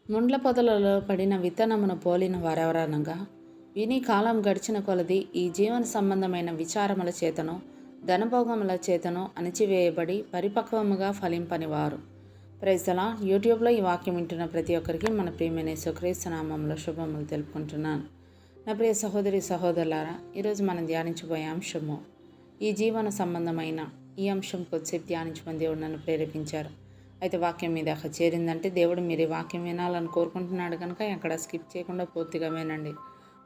ముండ్ల పొదలలో పడిన విత్తనమును పోలిన వారెవరనగా విని కాలం గడిచిన కొలది ఈ జీవన సంబంధమైన విచారముల చేతను ధనభోగముల చేతను అణిచివేయబడి పరిపక్వముగా ఫలింపనివారు. ప్రైజ్లా యూట్యూబ్లో ఈ వాక్యం వింటున్న ప్రతి ఒక్కరికి మన ప్రియమైన యేసుక్రీస్తు నామములో శుభములు తెలుపుకుంటున్నాను. నా ప్రియ సహోదరి సహోదరులారా, ఈరోజు మనం ధ్యానించబోయే అంశము ఈ జీవన సంబంధమైన ఈ అంశం కొద్దిసేపు ధ్యానించమని దేవుడు నన్ను ప్రేరేపించారు. అయితే వాక్యం మీద చేరిందంటే దేవుడు మీరు ఈ వాక్యం వినాలని కోరుకుంటున్నాడు కనుక ఎక్కడ స్కిప్ చేయకుండా పూర్తిగా వినండి.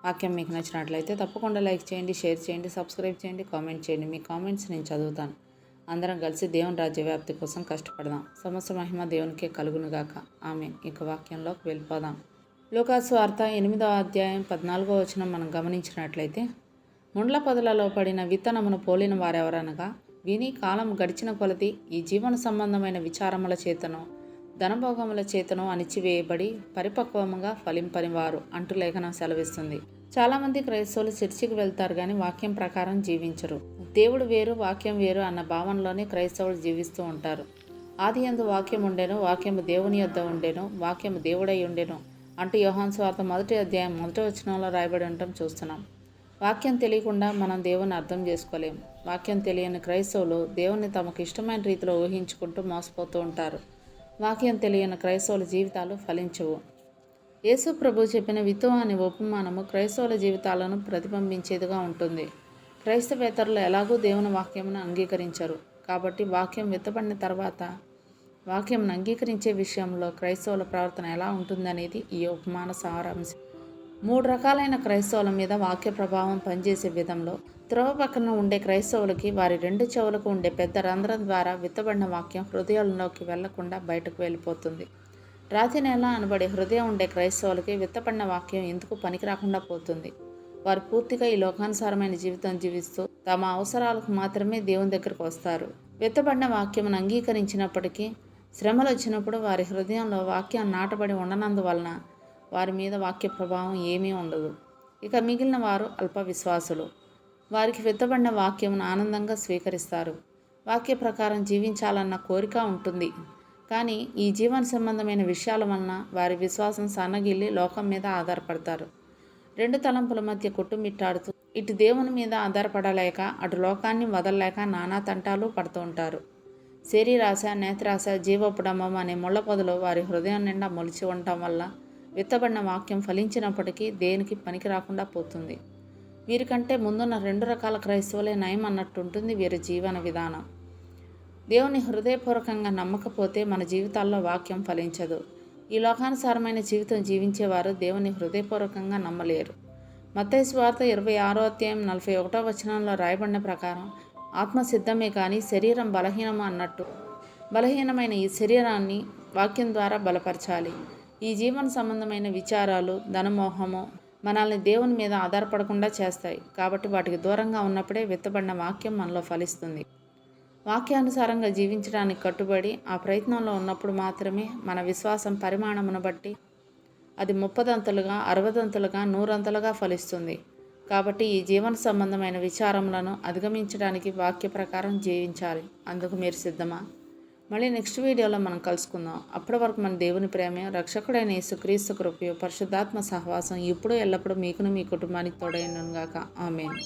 వాక్యం మీకు నచ్చినట్లయితే తప్పకుండా లైక్ చేయండి, షేర్ చేయండి, సబ్స్క్రైబ్ చేయండి, కామెంట్ చేయండి. మీ కామెంట్స్ నేను చదువుతాను. అందరం కలిసి దేవుని రాజ్య వ్యాప్తి కోసం కష్టపడదాం. సమస్త మహిమ దేవునికే కలుగునుగాక. ఆమేన్. ఇక వాక్యంలోకి వెళ్ళిపోదాం. లూకాసు వార్త 8వ అధ్యాయం 14వ వచనం మనం గమనించినట్లయితే, ముండ్ల పొదలలో పడిన విత్తనమును పోలిన వారెవరనగా విని కాలం గడిచిన కొలది ఈ జీవన సంబంధమైన విచారముల చేతను ధనభోగముల చేతను అణిచివేయబడి పరిపక్వముగా ఫలింపనివారు అంటూ లేఖనం సెలవిస్తుంది. చాలామంది క్రైస్తవులు చర్చికి వెళ్తారు కానీ వాక్యం ప్రకారం జీవించరు. దేవుడు వేరు, వాక్యం వేరు అన్న భావనలోనే క్రైస్తవులు జీవిస్తూ ఉంటారు. ఆది యందు వాక్యం ఉండెను, వాక్యము దేవుని యొద్ద ఉండెను, వాక్యము దేవుడై ఉండెను అంటూ యోహాను సువార్త 1వ అధ్యాయం 1వ వచనంలో రాయబడి ఉండటం చూస్తున్నాం. వాక్యం తెలియకుండా మనం దేవుని అర్థం చేసుకోలేం. వాక్యం తెలియని క్రైస్తవులు దేవుని తమకు ఇష్టమైన రీతిలో ఊహించుకుంటూ మోసపోతూ ఉంటారు. వాక్యం తెలియని క్రైస్తవుల జీవితాలు ఫలించవు. యేసు ప్రభు చెప్పిన విత్తువ అనే ఉపమానము క్రైస్తవుల జీవితాలను ప్రతిబింబించేదిగా ఉంటుంది. క్రైస్తవేతరులు ఎలాగూ దేవుని వాక్యమును అంగీకరించరు. కాబట్టి వాక్యం విత్తబడిన తర్వాత వాక్యంను అంగీకరించే విషయంలో క్రైస్తవుల ప్రవర్తన ఎలా ఉంటుందనేది ఈ ఉపమాన సారాంశం. 3 రకాలైన క్రైస్తవుల మీద వాక్య ప్రభావం పనిచేసే విధంలో త్రోవ పక్కన ఉండే క్రైస్తవులకి వారి 2 చెవులకు ఉండే పెద్ద రంధ్రం ద్వారా విత్తబడిన వాక్యం హృదయాల్లోకి వెళ్లకుండా బయటకు వెళ్ళిపోతుంది. రాతి నేల అనబడే హృదయం ఉండే క్రైస్తవులకి విత్తబడిన వాక్యం ఎందుకు పనికి రాకుండా పోతుంది. వారు పూర్తిగా ఈ లోకానుసారమైన జీవితం జీవిస్తూ తమ అవసరాలకు మాత్రమే దేవుని దగ్గరకు వస్తారు. విత్తబడిన వాక్యమును అంగీకరించినప్పటికీ శ్రమలు వచ్చినప్పుడు వారి హృదయంలో వాక్యం నాటబడి ఉండనందువలన వారి మీద వాక్య ప్రభావం ఏమీ ఉండదు. ఇక మిగిలిన వారు అల్ప విశ్వాసులు. వారికి విత్తబడిన వాక్యమును ఆనందంగా స్వీకరిస్తారు. వాక్య ప్రకారం జీవించాలన్న కోరిక ఉంటుంది. కానీ ఈ జీవన సంబంధమైన విషయాల వలన వారి విశ్వాసం సన్నగిల్లి లోకం మీద ఆధారపడతారు. 2 తలంపుల మధ్య కొట్టుమిట్టాడుతూ ఇటు దేవుని మీద ఆధారపడలేక అటు లోకాన్ని వదలలేక నానా తంటాలు పడుతూ ఉంటారు. శరీరాశ, నేత్రాశ, జీవోపడమం అనే ముళ్ళ పొదలు వారి హృదయం నిండా మొలిచి ఉండటం వల్ల విత్తబడిన వాక్యం ఫలించినప్పటికీ దేనికి పనికి రాకుండా పోతుంది. వీరికంటే ముందున్న 2 రకాల క్రైస్తవులే నయం అన్నట్టుంటుంది వీరి జీవన విధానం. దేవుని హృదయపూర్వకంగా నమ్మకపోతే మన జీవితాల్లో వాక్యం ఫలించదు. ఈ లోకానుసారమైన జీవితం జీవించేవారు దేవుని హృదయపూర్వకంగా నమ్మలేరు. మత్తయి సువార్త 26వ అధ్యాయం 41వ వచనంలో రాయబడిన ప్రకారం ఆత్మ సిద్ధమే కానీ శరీరం బలహీనము అన్నట్టు బలహీనమైన ఈ శరీరాన్ని వాక్యం ద్వారా బలపరచాలి. ఈ జీవన సంబంధమైన విచారాలు, ధనమోహము మనల్ని దేవుని మీద ఆధారపడకుండా చేస్తాయి. కాబట్టి వాటికి దూరంగా ఉన్నప్పుడే విత్తబడిన వాక్యం మనలో ఫలిస్తుంది. వాక్యానుసారంగా జీవించడానికి కట్టుబడి ఆ ప్రయత్నంలో ఉన్నప్పుడు మాత్రమే మన విశ్వాసం పరిమాణమును బట్టి అది 30 అంతలుగా, 60 అంతలుగా, 100 అంతలుగా ఫలిస్తుంది. కాబట్టి ఈ జీవన సంబంధమైన విచారములను అధిగమించడానికి వాక్య ప్రకారం జీవించాలి. అందుకు మీరు సిద్ధమా? మళ్ళీ నెక్స్ట్ వీడియోలో మనం కలుసుకుందాం. అప్పటి వరకు మన దేవుని ప్రేమ, రక్షకుడైన యేసుక్రీస్తు కృపయు, పరిశుద్ధాత్మ సహవాసం ఇప్పుడు ఎల్లప్పుడూ మీకును మీ కుటుంబానికి తోడైనగాక. ఆమేన్.